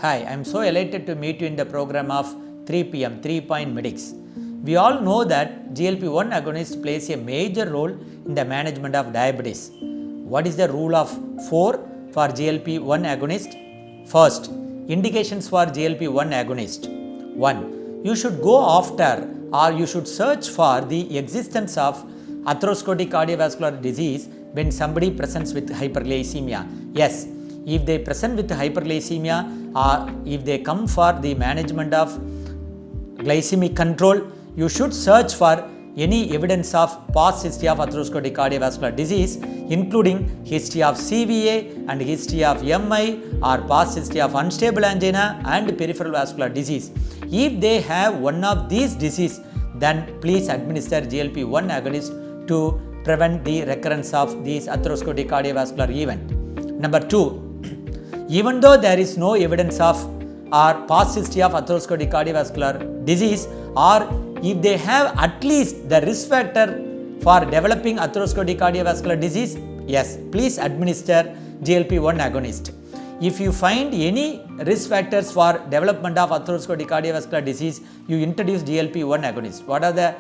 Hi, I am so elated to meet you in the program of 3 p.m. 3-point medics. We all know that GLP-1 agonist plays a major role in the management of diabetes. What is the rule of 4 for GLP-1 agonist? First, indications for GLP-1 agonist. 1. You should go after or you should search for the existence of atherosclerotic cardiovascular disease when somebody presents with hyperglycemia. Yes, if they present with hyperglycemia or if they come for the management of glycemic control, you should search for any evidence of past history of atherosclerotic cardiovascular disease, including history of CVA and history of MI or past history of unstable angina and peripheral vascular disease. If they have one of these diseases, then please administer GLP-1 agonist to prevent the recurrence of these atherosclerotic cardiovascular event. Number 2, even though there is no evidence of or past history of atherosclerotic cardiovascular disease, or if they have at least the risk factor for developing atherosclerotic cardiovascular disease, yes, please administer GLP-1 agonist. If you find any risk factors for development of atherosclerotic cardiovascular disease, you introduce GLP-1 agonist. What are the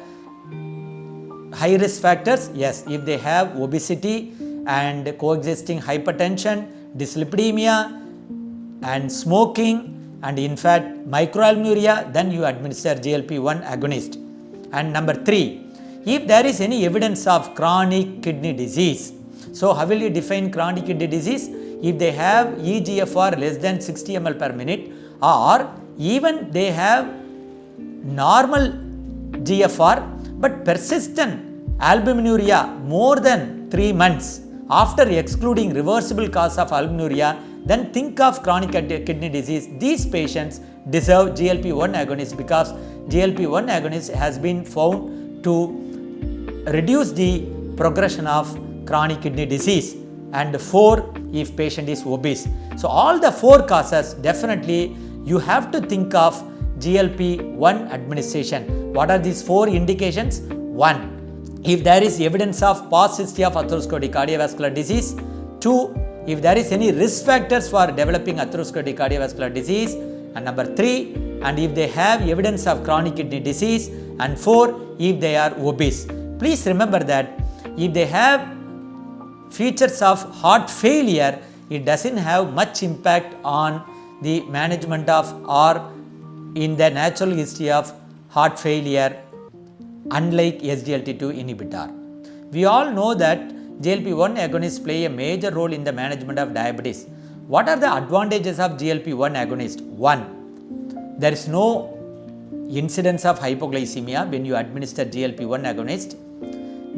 high risk factors? Yes, if they have obesity and coexisting hypertension, dyslipidemia and smoking, and in fact microalbuminuria, then you administer GLP-1 agonist. And number 3, if there is any evidence of chronic kidney disease. So how will you define chronic kidney disease? If they have eGFR less than 60 ml per minute, or even they have normal GFR but persistent albuminuria more than 3 months after excluding reversible cause of albuminuria, then think of chronic kidney disease. These patients deserve GLP-1 agonist because GLP-1 agonist has been found to reduce the progression of chronic kidney disease. And 4, if patient is obese. So all the 4 causes, definitely you have to think of GLP-1 administration. What are these 4 indications? 1, if there is evidence of past history of atherosclerotic cardiovascular disease. 2, if there is any risk factors for developing atherosclerotic cardiovascular disease. And number 3, and if they have evidence of chronic kidney disease. And 4, if they are obese. Please remember that if they have features of heart failure, it doesn't have much impact on the management of or in the natural history of heart failure, unlike SGLT2 inhibitor. We all know that GLP-1 agonists play a major role in the management of diabetes. What are the advantages of GLP-1 agonist? 1, there is no incidence of hypoglycemia when you administer GLP-1 agonist.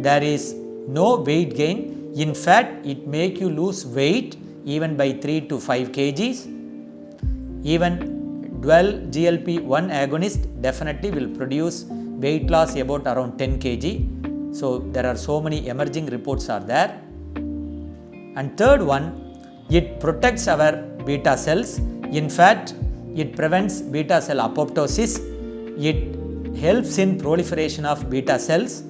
There is no weight gain. In fact, it makes you lose weight even by 3 to 5 kgs. Even dual GLP-1 agonist definitely will produce weight loss about around 10 kg. So there are so many emerging reports are there. And third one, it protects our beta cells. In fact, it prevents beta cell apoptosis. It helps in proliferation of beta cells,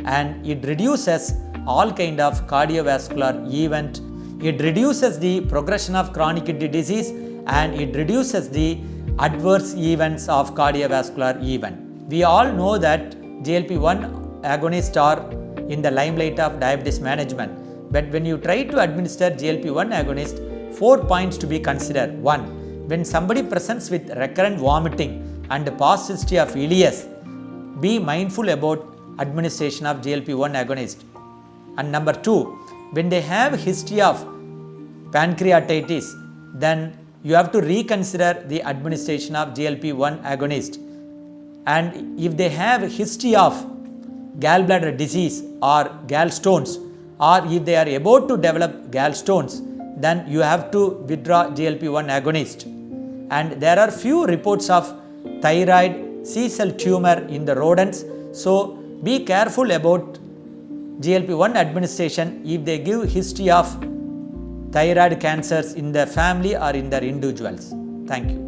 and it reduces all kind of cardiovascular event. It reduces the progression of chronic kidney disease, and it reduces the adverse events of cardiovascular event. We all know that GLP-1 agonists are in the limelight of diabetes management. But when you try to administer GLP-1 agonist, 4 points to be considered. 1, when somebody presents with recurrent vomiting and past history of ileus, be mindful about administration of GLP-1 agonist. And number 2, when they have history of pancreatitis, then you have to reconsider the administration of GLP-1 agonist. And if they have history of gallbladder disease or gallstones, or if they are about to develop gallstones, then you have to withdraw GLP-1 agonist. And there are few reports of thyroid C-cell tumor in the rodents. So be careful about GLP-1 administration if they give history of thyroid cancers in the family or in their individuals. Thank you.